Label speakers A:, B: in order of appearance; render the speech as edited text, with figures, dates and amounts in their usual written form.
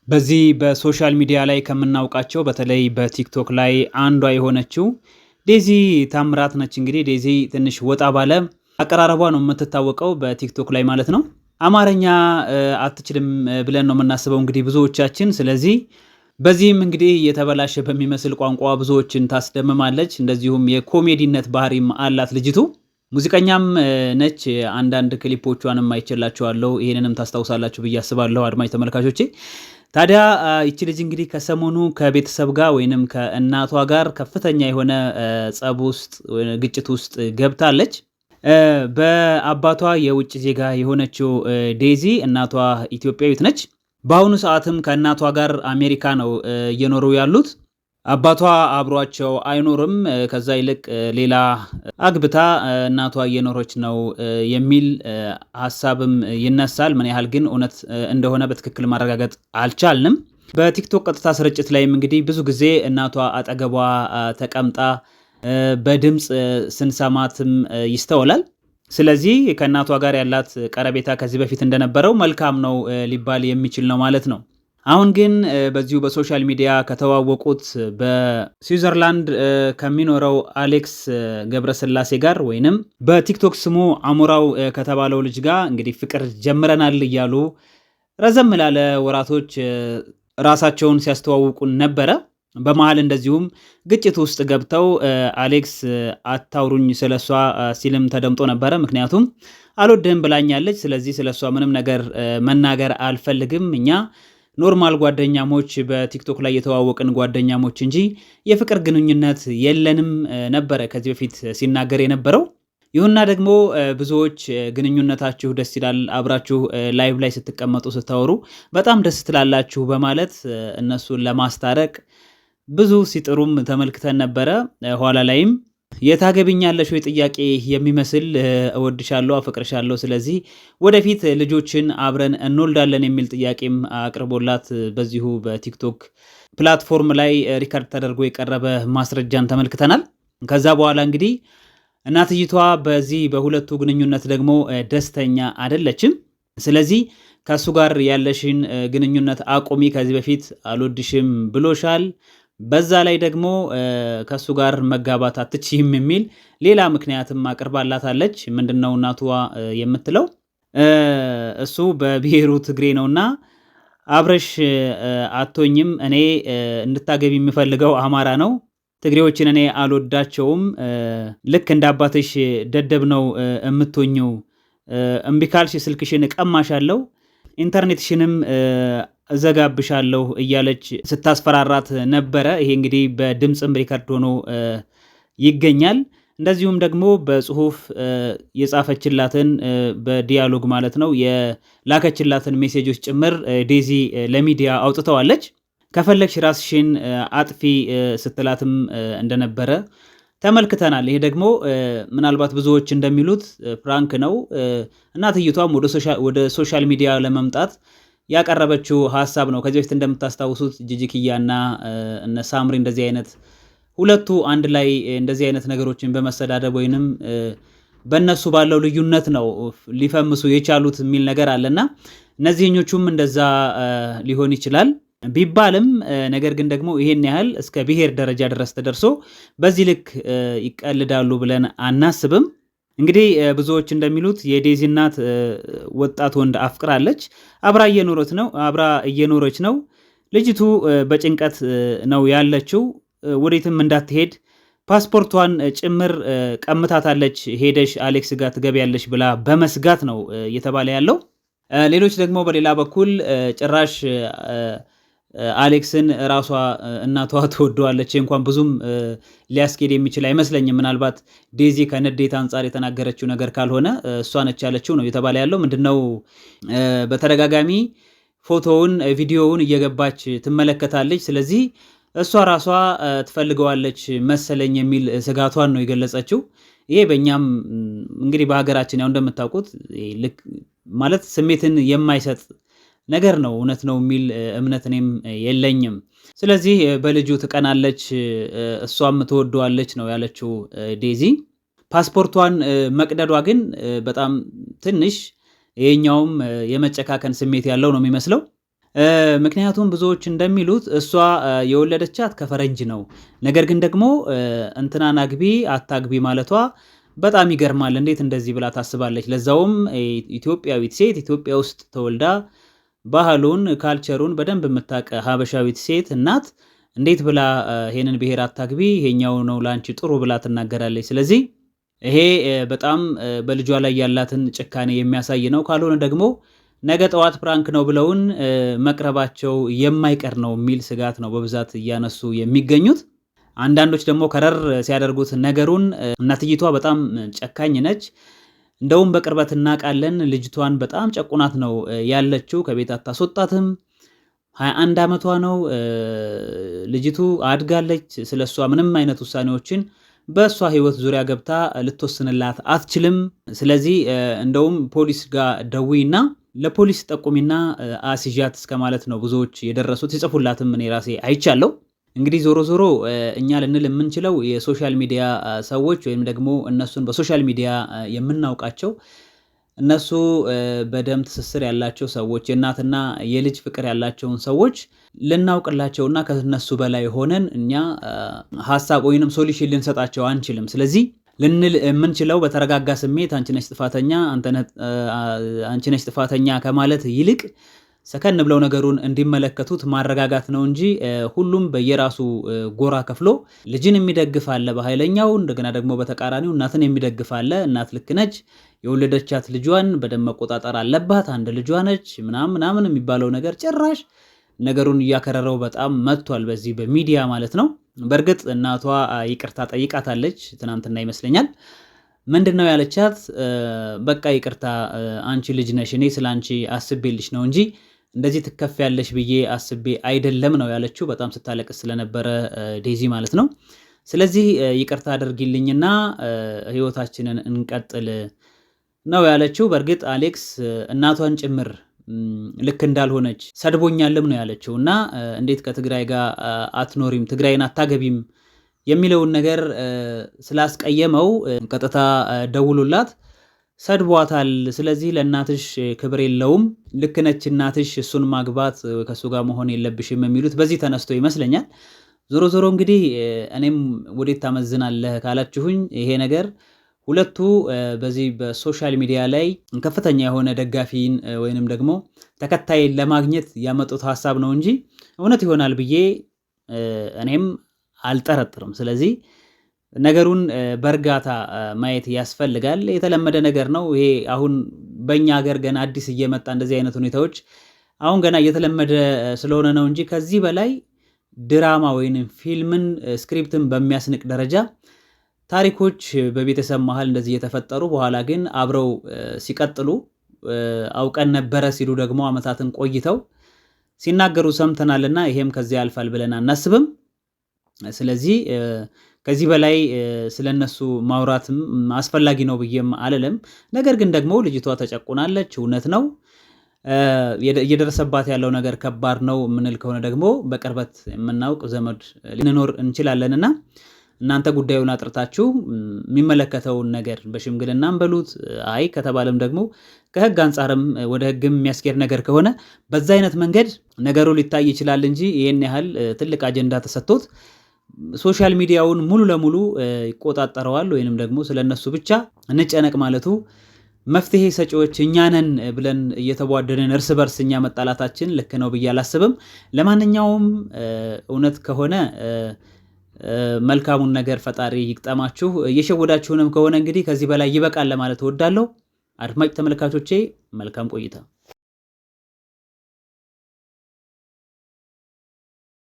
A: በዚህ በሶሻል ሚዲያ ላይ ከምናውቃቸው በተለይ በቲክቶክ ላይ አንዷ የሆነችው ዴዚ ታምራት ነች። እንግዲህ ዴዚ ትንሽ ወጣ ባለ አቀራረቧ ነው የምትታወቀው በቲክቶክ ላይ ማለት ነው። አማርኛ አትችልም ብለን ነው የምናስበው እንግዲህ ብዙዎቻችን። ስለዚህ በዚህም እንግዲህ የተበላሸ በሚመስል ቋንቋ ብዙዎችን ታስደምማለች። እንደዚሁም የኮሜዲነት ባህሪም አላት ልጅቱ። ሙዚቀኛም ነች። አንዳንድ ክሊፖቿንም አይቼላችኋለሁ። ይሄንንም ታስታውሳላችሁ ብዬ አስባለሁ አድማጭ ተመልካቾቼ። ታዲያ ይቺ ልጅ እንግዲህ ከሰሞኑ ከቤተሰብ ጋር ወይንም ከእናቷ ጋር ከፍተኛ የሆነ ጸብ ውስጥ ግጭት ውስጥ ገብታለች። በአባቷ የውጭ ዜጋ የሆነችው ዴዚ እናቷ ኢትዮጵያዊት ነች። በአሁኑ ሰዓትም ከእናቷ ጋር አሜሪካ ነው እየኖሩ ያሉት። አባቷ አብሯቸው አይኖርም። ከዛ ይልቅ ሌላ አግብታ እናቷ እየኖረች ነው የሚል ሀሳብም ይነሳል። ምን ያህል ግን እውነት እንደሆነ በትክክል ማረጋገጥ አልቻልንም። በቲክቶክ ቀጥታ ስርጭት ላይም እንግዲህ ብዙ ጊዜ እናቷ አጠገቧ ተቀምጣ በድምፅ ስንሰማትም ይስተውላል። ስለዚህ ከእናቷ ጋር ያላት ቀረቤታ ከዚህ በፊት እንደነበረው መልካም ነው ሊባል የሚችል ነው ማለት ነው። አሁን ግን በዚሁ በሶሻል ሚዲያ ከተዋወቁት በስዊዘርላንድ ከሚኖረው አሌክስ ገብረስላሴ ጋር ወይንም በቲክቶክ ስሙ አሞራው ከተባለው ልጅ ጋር እንግዲህ ፍቅር ጀምረናል እያሉ ረዘም ላለ ወራቶች ራሳቸውን ሲያስተዋውቁን ነበረ። በመሃል እንደዚሁም ግጭት ውስጥ ገብተው አሌክስ አታውሩኝ ስለሷ ሲልም ተደምጦ ነበረ። ምክንያቱም አልወድህም ብላኛለች፣ ስለዚህ ስለሷ ምንም ነገር መናገር አልፈልግም፣ እኛ ኖርማል ጓደኛሞች በቲክቶክ ላይ የተዋወቅን ጓደኛሞች እንጂ የፍቅር ግንኙነት የለንም ነበረ ከዚህ በፊት ሲናገር የነበረው። ይሁንና ደግሞ ብዙዎች ግንኙነታችሁ ደስ ይላል፣ አብራችሁ ላይቭ ላይ ስትቀመጡ ስታወሩ በጣም ደስ ትላላችሁ በማለት እነሱን ለማስታረቅ ብዙ ሲጥሩም ተመልክተን ነበረ። ኋላ ላይም የታገብኛለሽ ወይ ጥያቄ የሚመስል እወድሻለሁ፣ አፈቅርሻለሁ፣ ስለዚህ ወደፊት ልጆችን አብረን እንወልዳለን የሚል ጥያቄም አቅርቦላት በዚሁ በቲክቶክ ፕላትፎርም ላይ ሪከርድ ተደርጎ የቀረበ ማስረጃን ተመልክተናል። ከዛ በኋላ እንግዲህ እናትይቷ በዚህ በሁለቱ ግንኙነት ደግሞ ደስተኛ አይደለችም። ስለዚህ ከእሱ ጋር ያለሽን ግንኙነት አቁሚ፣ ከዚህ በፊት አልወድሽም ብሎሻል፣ በዛ ላይ ደግሞ ከሱ ጋር መጋባት አትችይም የሚል ሌላ ምክንያትም አቅርባላታለች። ምንድነው እናቷ የምትለው? እሱ በብሔሩ ትግሬ ነውና አብረሽ አቶኝም፣ እኔ እንድታገቢ የምፈልገው አማራ ነው፣ ትግሬዎችን እኔ አልወዳቸውም፣ ልክ እንደ አባትሽ ደደብ ነው የምትሆኝው፣ እምቢ ካልሽ ስልክሽን እቀማሻለሁ፣ ኢንተርኔትሽንም እዘጋብሻለሁ እያለች ስታስፈራራት ነበረ። ይሄ እንግዲህ በድምፅም ሪከርድ ሆኖ ይገኛል። እንደዚሁም ደግሞ በጽሁፍ የጻፈችላትን በዲያሎግ ማለት ነው የላከችላትን ሜሴጆች ጭምር ዴዚ ለሚዲያ አውጥተዋለች። ከፈለግሽ ራስሽን አጥፊ ስትላትም እንደነበረ ተመልክተናል። ይሄ ደግሞ ምናልባት ብዙዎች እንደሚሉት ፕራንክ ነው። እናትይቷም ወደ ሶሻል ሚዲያ ለመምጣት ያቀረበችው ሀሳብ ነው። ከዚህ በፊት እንደምታስታውሱት ጂጂኪያና እነ ሳምሪ እንደዚህ አይነት ሁለቱ አንድ ላይ እንደዚህ አይነት ነገሮችን በመሰዳደብ ወይንም በእነሱ ባለው ልዩነት ነው ሊፈምሱ የቻሉት የሚል ነገር አለና እነዚህኞቹም እንደዛ ሊሆን ይችላል ቢባልም፣ ነገር ግን ደግሞ ይሄን ያህል እስከ ብሔር ደረጃ ድረስ ተደርሶ በዚህ ልክ ይቀልዳሉ ብለን አናስብም። እንግዲህ ብዙዎች እንደሚሉት የዴዚ እናት ወጣት ወንድ አፍቅራለች፣ አብራ እየኖረች ነው። ልጅቱ በጭንቀት ነው ያለችው፣ ወዴትም እንዳትሄድ ፓስፖርቷን ጭምር ቀምታታለች፣ ሄደሽ አሌክስ ጋር ትገቢያለሽ ብላ በመስጋት ነው እየተባለ ያለው። ሌሎች ደግሞ በሌላ በኩል ጭራሽ አሌክስን ራሷ እናቷ ትወደዋለች፣ እንኳን ብዙም ሊያስኬድ የሚችል አይመስለኝም። ምናልባት ዴዚ ከንዴት አንጻር የተናገረችው ነገር ካልሆነ እሷ ነች ያለችው ነው የተባለ ያለው። ምንድነው በተደጋጋሚ ፎቶውን ቪዲዮውን እየገባች ትመለከታለች። ስለዚህ እሷ ራሷ ትፈልገዋለች መሰለኝ የሚል ስጋቷን ነው የገለጸችው። ይሄ በእኛም እንግዲህ በሀገራችን ያው እንደምታውቁት ልክ ማለት ስሜትን የማይሰጥ ነገር ነው፣ እውነት ነው የሚል እምነት እኔም የለኝም። ስለዚህ በልጁ ትቀናለች፣ እሷም ትወደዋለች ነው ያለችው ዴዚ። ፓስፖርቷን መቅደዷ ግን በጣም ትንሽ ይሄኛውም የመጨካከን ስሜት ያለው ነው የሚመስለው። ምክንያቱም ብዙዎች እንደሚሉት እሷ የወለደቻት ከፈረንጅ ነው። ነገር ግን ደግሞ እንትናን አግቢ አታግቢ ማለቷ በጣም ይገርማል። እንዴት እንደዚህ ብላ ታስባለች? ለዛውም ኢትዮጵያዊት ሴት ኢትዮጵያ ውስጥ ተወልዳ ባህሉን ካልቸሩን በደንብ የምታውቅ ሀበሻዊት ሴት እናት እንዴት ብላ ይሄንን ብሔር አታግቢ ይሄኛው ነው ላንቺ ጥሩ ብላ ትናገራለች? ስለዚህ ይሄ በጣም በልጇ ላይ ያላትን ጭካኔ የሚያሳይ ነው። ካልሆነ ደግሞ ነገ ጠዋት ፕራንክ ነው ብለውን መቅረባቸው የማይቀር ነው የሚል ስጋት ነው በብዛት እያነሱ የሚገኙት። አንዳንዶች ደግሞ ከረር ሲያደርጉት ነገሩን እናትይቷ በጣም ጨካኝ ነች፣ እንደውም በቅርበት እናውቃለን፣ ልጅቷን በጣም ጨቁናት ነው ያለችው፣ ከቤት አታስወጣትም፣ 21 ዓመቷ ነው ልጅቱ፣ አድጋለች። ስለሷ ምንም አይነት ውሳኔዎችን በእሷ ህይወት ዙሪያ ገብታ ልትወስንላት አትችልም። ስለዚህ እንደውም ፖሊስ ጋር ደዊና ለፖሊስ ጠቁሚና አስይዣት እስከ ማለት ነው ብዙዎች የደረሱት። ሲጽፉላትም እኔ ራሴ አይቻለሁ። እንግዲህ ዞሮ ዞሮ እኛ ልንል የምንችለው የሶሻል ሚዲያ ሰዎች ወይም ደግሞ እነሱን በሶሻል ሚዲያ የምናውቃቸው እነሱ በደም ትስስር ያላቸው ሰዎች የእናትና የልጅ ፍቅር ያላቸውን ሰዎች ልናውቅላቸውና ከነሱ በላይ ሆነን እኛ ሀሳብ ወይንም ሶሉሽን ልንሰጣቸው አንችልም። ስለዚህ ልንል የምንችለው በተረጋጋ ስሜት አንቺ ነሽ ጥፋተኛ ከማለት ይልቅ ሰከን ብለው ነገሩን እንዲመለከቱት ማረጋጋት ነው እንጂ ሁሉም በየራሱ ጎራ ከፍሎ ልጅን የሚደግፍ አለ በኃይለኛው፣ እንደገና ደግሞ በተቃራኒው እናትን የሚደግፍ አለ። እናት ልክ ነች፣ የወለደቻት ልጇን በደንብ መቆጣጠር አለባት፣ አንድ ልጇ ነች ምናምን የሚባለው ነገር ጭራሽ ነገሩን እያከረረው በጣም መጥቷል፣ በዚህ በሚዲያ ማለት ነው። በእርግጥ እናቷ ይቅርታ ጠይቃታለች ትናንትና ይመስለኛል። ምንድነው ያለቻት? በቃ ይቅርታ አንቺ ልጅ ነሽ፣ እኔ ስለ አንቺ አስቤልሽ ነው እንጂ እንደዚህ ትከፍያለሽ ብዬ አስቤ አይደለም ነው ያለችው። በጣም ስታለቅስ ስለነበረ ዴዚ ማለት ነው። ስለዚህ ይቅርታ አድርጊልኝና ህይወታችንን እንቀጥል ነው ያለችው። በእርግጥ አሌክስ እናቷን ጭምር ልክ እንዳልሆነች ሰድቦኛልም ነው ያለችው እና እንዴት ከትግራይ ጋር አትኖሪም፣ ትግራይን አታገቢም የሚለውን ነገር ስላስቀየመው ቀጥታ ደውሎላት ሰድቧታል። ስለዚህ ለእናትሽ ክብር የለውም፣ ልክ ነች እናትሽ፣ እሱን ማግባት ከእሱ ጋር መሆን የለብሽም የሚሉት በዚህ ተነስቶ ይመስለኛል። ዞሮ ዞሮ እንግዲህ እኔም ወዴት ታመዝናለህ ካላችሁኝ ይሄ ነገር ሁለቱ በዚህ በሶሻል ሚዲያ ላይ ከፍተኛ የሆነ ደጋፊን ወይንም ደግሞ ተከታይን ለማግኘት ያመጡት ሀሳብ ነው እንጂ እውነት ይሆናል ብዬ እኔም አልጠረጥርም። ስለዚህ ነገሩን በእርጋታ ማየት ያስፈልጋል። የተለመደ ነገር ነው ይሄ። አሁን በእኛ ሀገር ገና አዲስ እየመጣ እንደዚህ አይነት ሁኔታዎች አሁን ገና እየተለመደ ስለሆነ ነው እንጂ ከዚህ በላይ ድራማ ወይንም ፊልምን ስክሪፕትን በሚያስንቅ ደረጃ ታሪኮች በቤተሰብ መሀል እንደዚህ የተፈጠሩ በኋላ ግን አብረው ሲቀጥሉ አውቀን ነበረ ሲሉ ደግሞ ዓመታትን ቆይተው ሲናገሩ ሰምተናልና ይሄም ከዚህ ያልፋል ብለን አናስብም። ስለዚህ ከዚህ በላይ ስለነሱ ማውራትም አስፈላጊ ነው ብዬም አልልም። ነገር ግን ደግሞ ልጅቷ ተጨቁናለች፣ እውነት ነው። እየደረሰባት ያለው ነገር ከባድ ነው የምንል ከሆነ ደግሞ በቅርበት የምናውቅ ዘመድ ልንኖር እንችላለንና እናንተ ጉዳዩን አጥርታችሁ የሚመለከተውን ነገር በሽምግልናም በሉት አይ ከተባለም ደግሞ ከህግ አንጻርም ወደ ህግም የሚያስኬድ ነገር ከሆነ በዛ አይነት መንገድ ነገሩ ሊታይ ይችላል እንጂ ይሄን ያህል ትልቅ አጀንዳ ተሰጥቶት ሶሻል ሚዲያውን ሙሉ ለሙሉ ይቆጣጠረዋል ወይንም ደግሞ ስለነሱ ብቻ እንጨነቅ ማለቱ መፍትሄ ሰጪዎች እኛ ነን ብለን እየተቧደንን እርስ በርስ እኛ መጣላታችን ልክ ነው ብዬ አላስብም። ለማንኛውም እውነት ከሆነ መልካሙን ነገር ፈጣሪ ይቅጠማችሁ። እየሸወዳችሁንም ከሆነ እንግዲህ ከዚህ በላይ ይበቃል ለማለት እወዳለሁ። አድማጭ ተመልካቾቼ መልካም ቆይታ